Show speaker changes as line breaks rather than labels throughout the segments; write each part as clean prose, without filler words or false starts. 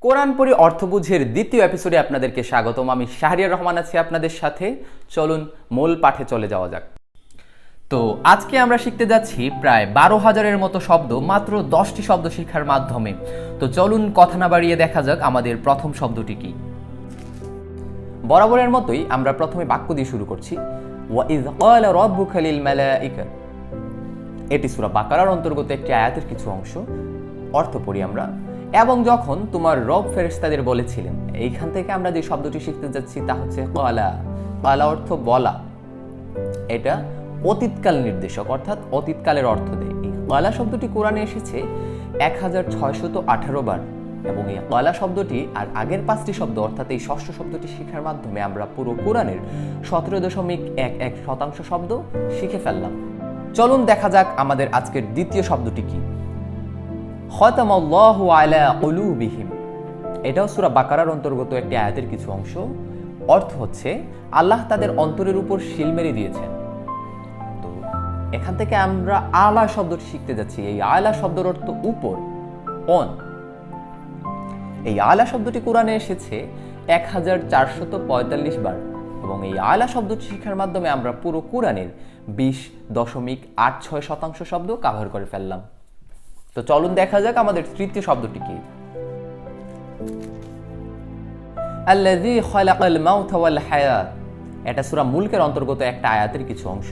কোরআন পড়ি অর্থ বুঝের দ্বিতীয় এপিসোডে আপনাদেরকে স্বাগতম। আমি শাহরিয়ার রহমান আছি আপনাদের সাথে। চলুন মূল পাঠে চলে যাওয়া যাক। তো আজকে আমরা শিখতে যাচ্ছি প্রায় 12,000-এর মতো শব্দ মাত্র 10টি শব্দ শেখার মাধ্যমে। তো চলুন কথা না বাড়িয়ে দেখা যাক আমাদের প্রথম শব্দটি কি। বরাবরের মতোই আমরা প্রথমে বাক্য দিয়ে শুরু করছি। ওয়াইয ক্বালা রাব্বুকা লিল মালাইকা। এটি সূরা বাকারার অন্তর্গত একটি আয়াতের কিছু অংশ। অর্থ পড়ি আমরা। এবং যখন তোমার রব ফেরেশতাদের বলেছিলেন, এইখান থেকে আমরা যে শব্দটি শিখতে যাচ্ছি তা হচ্ছে ক্বালা। ক্বালা অর্থ বলা। এটা অতীতকাল নির্দেশক, অর্থাৎ অতীতকালের অর্থ দেয়। এই ক্বালা শব্দটি কোরআনে এসেছে 1618 বার, এবং এই ক্বালা শব্দটি আর আগের 5টি শব্দ অর্থাৎ এই ষষ্ঠ শব্দটি শেখার মাধ্যমে আমরা পুরো কোরআনের 17.11% শব্দ শিখে ফেললাম। চলুন দেখা যাক আমাদের আজকের দ্বিতীয় শব্দটি কি। খতামাল্লাহু আলা কুলুবিহিম। এটাও সূরা বাকারার অন্তর্গত একটি আয়াতের কিছু অংশ। অর্থ হচ্ছে আল্লাহ তাদের অন্তরের উপর সিল মেরে দিয়েছেন। তো এখান থেকে আমরা আলা শব্দটি শিখতে যাচ্ছি। এই আলা শব্দের অর্থ উপর, অন। এই আলা শব্দটি কোরআনে এসেছে 1445 বার, এবং এই আলা শব্দটি শিক্ষার মাধ্যমে আমরা পুরো কোরআনের 20.86% শব্দ কভার করে ফেললাম। তো চলুন দেখা যাক আমাদের তৃতীয় শব্দটি কি। আল্লাযী খালাকাল মাউতা ওয়াল হায়াত। এটা সূরা মুলকের অন্তর্গত একটা আয়াতের কিছু অংশ।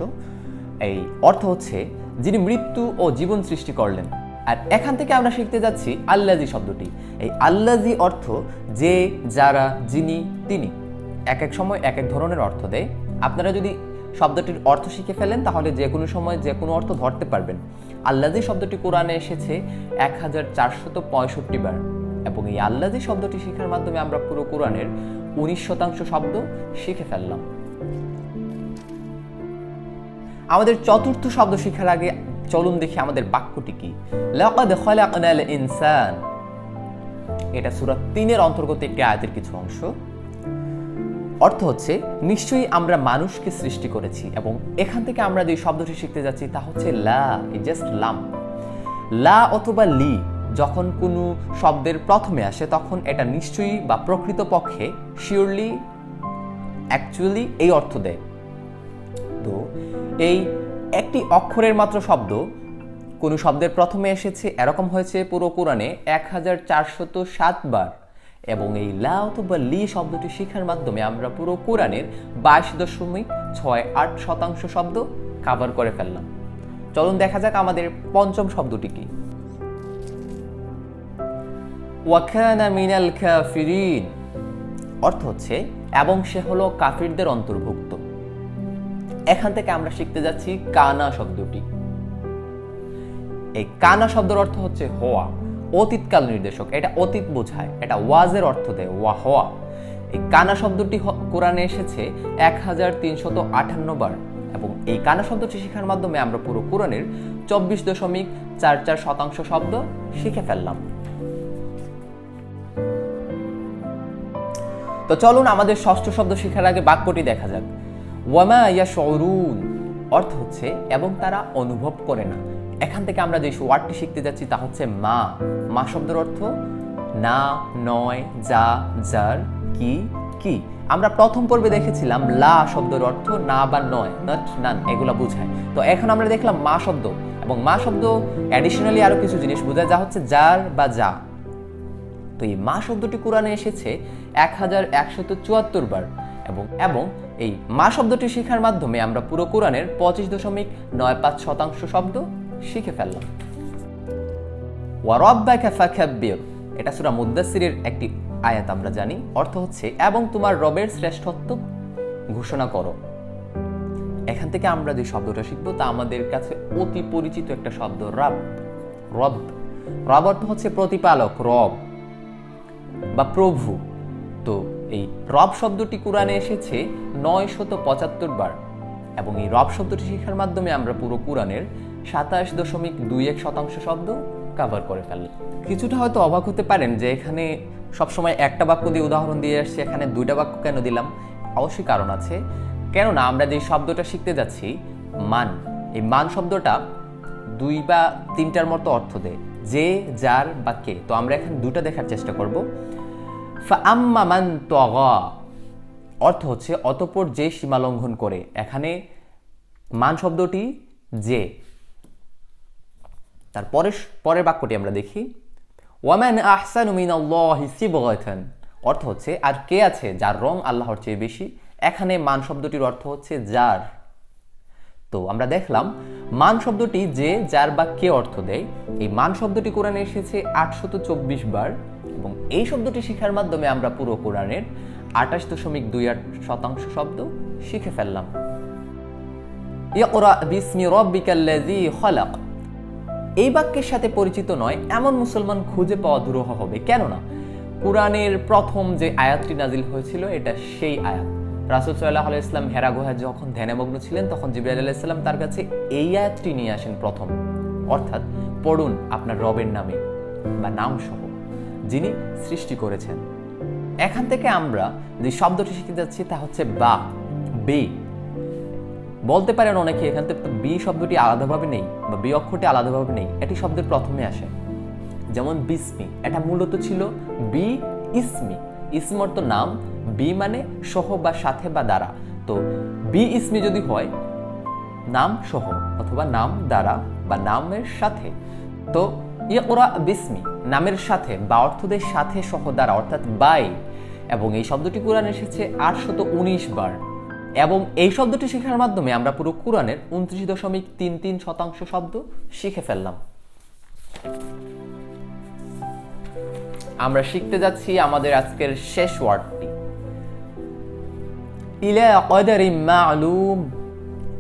এই অর্থ হচ্ছে যিনি মৃত্যু ও জীবন সৃষ্টি করলেন। আর এখান থেকে আমরা শিখতে যাচ্ছি আল্লাযী শব্দটি। এই আল্লাযী অর্থ যে, যারা, যিনি, তিনি। এক এক সময় এক এক ধরনের অর্থ দেয়। আপনারা যদি শব্দটির অর্থ শিখে ফেলেন তাহলে যে কোনো সময় যে কোনো অর্থ ধরতে পারবেন। আল্লাযী শব্দটি কোরআনে এসেছে 1465 বার, এবং এই আল্লাযী শব্দটি শেখার মাধ্যমে আমরা পুরো কোরআনের 19% শব্দ শিখে ফেললাম। আমাদের চতুর্থ শব্দ শেখার আগে চলুন দেখি আমাদের বাক্যটি কি। লাকাদ খালাকনাল ইনসান। এটা সূরা 3-এর অন্তর্গত একটি আয়াতের কিছু অংশ। অর্থ হচ্ছে নিশ্চয়ই আমরা মানুষকে সৃষ্টি করেছি, এবং এখান থেকে আমরা যে শব্দটি শিখতে যাচ্ছি তা হচ্ছে লা, জাস্ট লাম। লা অথবা লি যখন কোনো শব্দের প্রথমে আসে তখন এটা নিশ্চয়ই বা প্রকৃতপক্ষে, শিওরলি, অ্যাকচুয়ালি এই অর্থ দেয়। তো এই একটি অক্ষরের মাত্র শব্দ কোনো শব্দের প্রথমে এসেছে, এরকম হয়েছে পুরো কোরআনে 1407 বার, এবং এই লা অথবা লি শব্দটি শিখার মাধ্যমে আমরা পুরো কোরআনের 22.68% শব্দ কভার করে ফেললাম। চলুন দেখা যাক আমাদের পঞ্চম শব্দটি কি। ওয়া কানা মিনাল কাফিরিন। অর্থ হচ্ছে এবং সে হলো কাফিরদের অন্তর্ভুক্ত। এখান থেকে আমরা শিখতে যাচ্ছি কানা শব্দটি। এই কানা শব্দের অর্থ হচ্ছে হওয়া, অতীতকাল নির্দেশক। এটা অতীত বোঝায়, এটা ওয়াজের অর্থ দেয়, ওয়া হওয়া। এই কানা শব্দটি কোরআনে এসেছে 1358 বার, এবং এই কানা শব্দটি শেখার মাধ্যমে আমরা পুরো কোরআনের 24.44% শব্দ শিখে ফেললাম। তো চলুন আমাদের ষষ্ঠ শব্দ শেখার আগে বাক্যটি দেখা যাক। ওয়ামা ইয়াশউরুন। অর্থ হচ্ছে এবং তারা অনুভব করে না। এখান থেকে আমরা যে ওয়ার্ডটি শিখতে যাচ্ছি তা হচ্ছে মা। মা শব্দের অর্থ না, নয়, যা, যার, কি, কি। আমরা প্রথম পর্বে দেখেছিলাম লা শব্দের অর্থ না বা নয়, নট, নান, এগুলা বোঝায়। তো এখন আমরা দেখলাম মা শব্দ, এবং মা শব্দ অ্যাডিশনালি আরো কিছু জিনিস বোঝায়, যা হচ্ছে যার বা যা। তো এই মা শব্দটি কোরআনে এসেছে 1174 বার, এবং এই মা শব্দটি শেখার মাধ্যমে আমরা পুরো কোরআনের 25.95% শব্দ শিখে ফেললাম। ওয়া রাব্বাকা ফাকাব্বির। এটা সূরা মুদ্দাসসিরের একটি আয়াত আমরা জানি। অর্থ হচ্ছে এবং তোমার রবের শ্রেষ্ঠত্ব ঘোষণা করো। এখান থেকে আমরা যে শব্দটা শিখবো তা আমাদের কাছে অতি পরিচিত একটা শব্দ, রব। রব রব অর্থ হচ্ছে প্রতিপালক, রব বা প্রভু। তো এই রব শব্দটি কোরআনে এসেছে 975 বার, এবং এই রব শব্দটি শেখার মাধ্যমে আমরা পুরো কোরআনের 27.21% শব্দ কভার করে ফেললাম। কিছুটা হয়তো অবাক হতে পারেন যে এখানে সবসময় একটা বাক্য দিয়ে উদাহরণ দিয়ে আসছি, এখানে 2টা বাক্য কেন দিলাম? অবশ্যই কারণ আছে। কেননা আমরা যে শব্দটা শিখতে যাচ্ছি মান, এই মান শব্দটা 2 বা 3টার মতো অর্থ দেয়। যে, যার বা কে। তো আমরা এখানে দুটো দেখার চেষ্টা করব। ফাআম্মা মান তাগা অর্থ হচ্ছে অতঃপর যে সীমা লঙ্ঘন করে। এখানে মান শব্দটি যে। তার পরের বাক্যটি আমরা দেখি, ওয়ামান আহসানু মিনাল্লাহি সিবগাতান অর্থ হচ্ছে আর কে আছে যার রং আল্লাহর চেয়ে বেশি। এখানে মান শব্দটির অর্থ হচ্ছে যার। তো আমরা দেখলাম মান শব্দটি যে, যার বা কে অর্থ দেয়। এই মান শব্দটি কোরআনে এসেছে 824 বার এবং এই শব্দটি শেখার মাধ্যমে আমরা পুরো কোরআনের 28.28% শব্দ শিখে ফেললাম। ইকরা বিসমি রাব্বিকাল্লাযী খলাক এই বাক্যের সাথে পরিচিত নয় এমন মুসলমান খুঁজে পাওয়া দুরূহ হবে। কেননা কোরআনের প্রথম যে আয়াতটি নাজিল হয়েছিল এটা সেই আয়াত। রাসূল সাল্লাল্লাহু আলাইহি ওয়াসাল্লাম হেরা গুহায় যখন ধ্যানমগ্ন ছিলেন তখন জিবরাইল আলাইহিস সালাম তার কাছে এই আয়াতটি নিয়ে আসেন প্রথম, অর্থাৎ পড়ুন আপনার রবের নামে বা নাম সহ যিনি সৃষ্টি করেছেন। এখান থেকে আমরা যে শব্দটি শিখে যাচ্ছি তা হচ্ছে বা, বি। বলতে পারেন অনেকে এখান থেকে বি শব্দটি আলাদাভাবে নেই বা বি অক্ষরটি আলাদাভাবে নেই, এটি শব্দের প্রথমে আসে। যেমন বিসমি, এটা মূলত ছিল বি ইসমি। ইসম অর্থ নাম, বি মানে সহ বা সাথে বা দ্বারা। তো বি ইসমি যদি হয় নাম সহ অথবা নাম দ্বারা বা নামের সাথে। তো ইকরা বিসমি নামের সাথে বা অর্থদের সাথে সহ দ্বারা অর্থাৎ বাই। এবং এই শব্দটি কোরআনে এসেছে 819 বার এবং এই শব্দটি শেখার মাধ্যমে আমরা পুরো কোরআনের 29.33% শব্দ শিখে ফেললাম। আমরা শিখতে যাচ্ছি আমাদের আজকের শেষ ওয়ার্ডটি, ইলা কদরিন মা'লুম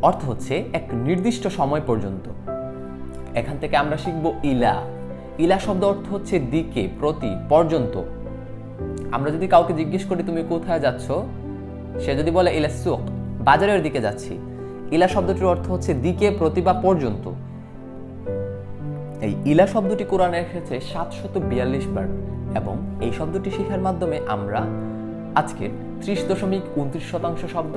অর্থ হচ্ছে এক নির্দিষ্ট সময় পর্যন্ত। এখান থেকে আমরা শিখব ইলা। ইলা শব্দ অর্থ হচ্ছে দিকে, প্রতি, পর্যন্ত। আমরা যদি কাউকে জিজ্ঞেস করি তুমি কোথায় যাচ্ছ, সে যদি বলে ইলা সুক, বাজারের দিকে যাচ্ছি, ইলা শব্দটির অর্থ হচ্ছে দিকে, প্রতি বা পর্যন্ত। এই ইলা শব্দটি কোরআনে এসেছে 742 বার এবং এই শব্দটি শেখার মাধ্যমে আমরা আজকের 30.29% শব্দ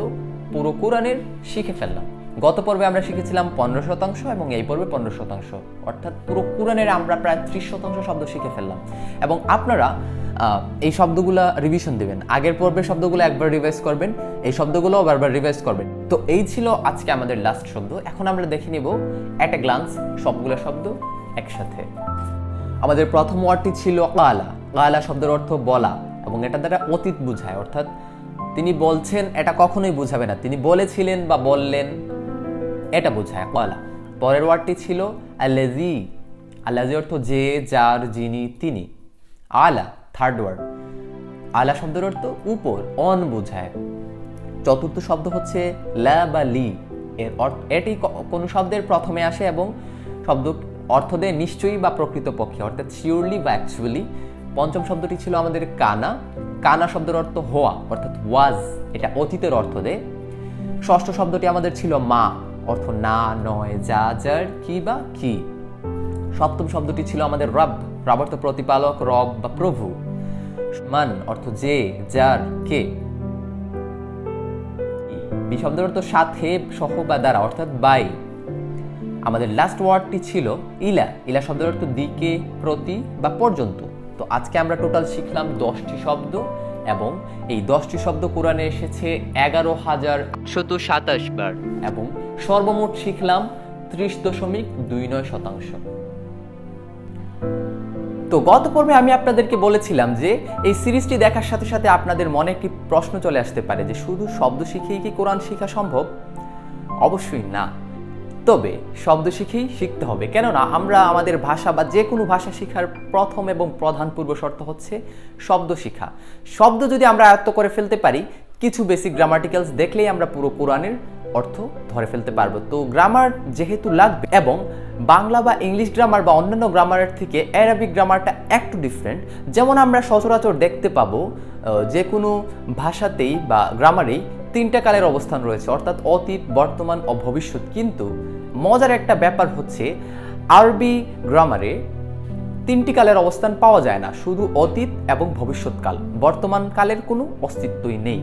পুরো কোরআনের শিখে ফেললাম। গত পর্বে আমরা শিখেছিলাম 15% এবং এই পর্বে 15%, অর্থাৎ পুরো কোরআনের আমরা প্রায় 30% শব্দ শিখে ফেললাম। এবং আপনারা এই শব্দগুলো রিভিশন দিবেন, আগের পর্বের শব্দগুলো একবার রিভাইজ করবেন, এই শব্দগুলোও বারবার রিভাইজ করবেন। তো এই ছিল আজকে আমাদের লাস্ট শব্দ। এখন আমরা দেখে নিব এট এ গ্লান্স সবগুলো শব্দ একসাথে। আমাদের প্রথম ওয়ার্ডটি ছিল কালা। কালা শব্দের অর্থ বলা এবং এটা দ্বারা অতীত বোঝায়, অর্থাৎ তিনি বলছেন এটা কখনোই বোঝাবে না, তিনি বলেছিলেন বা বললেন এটা বোঝায় কালা। পরের ওয়ার্ডটি ছিল আল্লাযী। আল্লাযী অর্থ যে, যার, যিনি, তিনি। আলা থার্ড ওয়ার্ড। আলা শব্দের অর্থ উপর, অন বোঝায়। চতুর্থ শব্দ হচ্ছে লা বা লি। এর অর্থ এটি কোন শব্দের প্রথমে আসে এবং শব্দ অর্থ দেয় নিশ্চয়ই বা প্রকৃতপক্ষে, অর্থাৎ শিওরলি বা অ্যাকচুয়ালি। পঞ্চম শব্দটি ছিল আমাদের কানা। কানা শব্দের অর্থ হওয়া, অর্থাৎ ওয়াজ, এটা অতীতের অর্থ দেয়। ষষ্ঠ শব্দটি আমাদের ছিল মা, অর্থ না, নয়, যা, যার, কি বা কি। সপ্তম শব্দটি ছিল আমাদের রব। রব অর্থ প্রতিপালক, রব বা প্রভু। মান অর্থ যে, যার, কে। বি শব্দের অর্থ সাথে, সহ বা দ্বারা, অর্থাৎ বাই। আমাদের লাস্ট ওয়ার্ডটি ছিল ইলা। ইলা শব্দের অর্থ দিকে, প্রতি বা পর্যন্ত। তো আজকে আমরা টোটাল শিখলাম 10টি শব্দ এবং এই 10টি শব্দ কোরআনে এসেছে 11,827 বার এবং সর্বমোট শিখলাম 30.29%। তো গত পর্বে আমি আপনাদেরকে বলেছিলাম যে এই সিরিজটি দেখার সাথে সাথে আপনাদের মনে একটি প্রশ্ন চলে আসতে পারে যে শুধু শব্দ শিখেই কি কোরআন শেখা সম্ভব? অবশ্যই না, তবে শব্দ শিখেই শিখতে হবে। কেননা আমরা আমাদের ভাষা বা যে কোনো ভাষা শেখার প্রথম এবং প্রধান পূর্ব শর্ত হচ্ছে শব্দ শিখা। শব্দ যদি আমরা আয়ত্ত করে ফেলতে পারি, কিছু বেসিক গ্রামাটিক্যালস দেখলেই আমরা পুরো কোরআনের অর্থ ধরে ফেলতে পারবো। তো গ্রামার যেহেতু লাগবে এবং বাংলা বা ইংলিশ গ্রামার বা অন্যান্য গ্রামারের থেকে অ্যারাবিক গ্রামারটা একটু ডিফারেন্ট। যেমন আমরা সচরাচর দেখতে পাবো যে কোনো ভাষাতেই বা গ্রামারেই 3টা কালের অবস্থান রয়েছে, অর্থাৎ অতীত, বর্তমান ও ভবিষ্যৎ। কিন্তু মজার একটা ব্যাপার হচ্ছে আরবি গ্রামারে 3টি কালের অবস্থান পাওয়া যায় না, শুধু অতীত এবং ভবিষ্যৎকাল। বর্তমান কালের কোনো অস্তিত্বই নেই।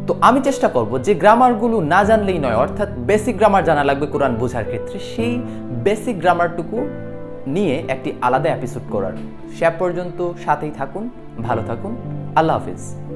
তো আমি চেষ্টা করব যে গ্রামারগুলো না জানলেই নয়, অর্থাৎ বেসিক গ্রামার জানা লাগবে কোরআন বোঝার ক্ষেত্রে, সেই বেসিক গ্রামারটুকু নিয়ে একটি আলাদা এপিসোড করার। সে পর্যন্ত সাথেই থাকুন, ভালো থাকুন, আল্লাহ হাফিজ।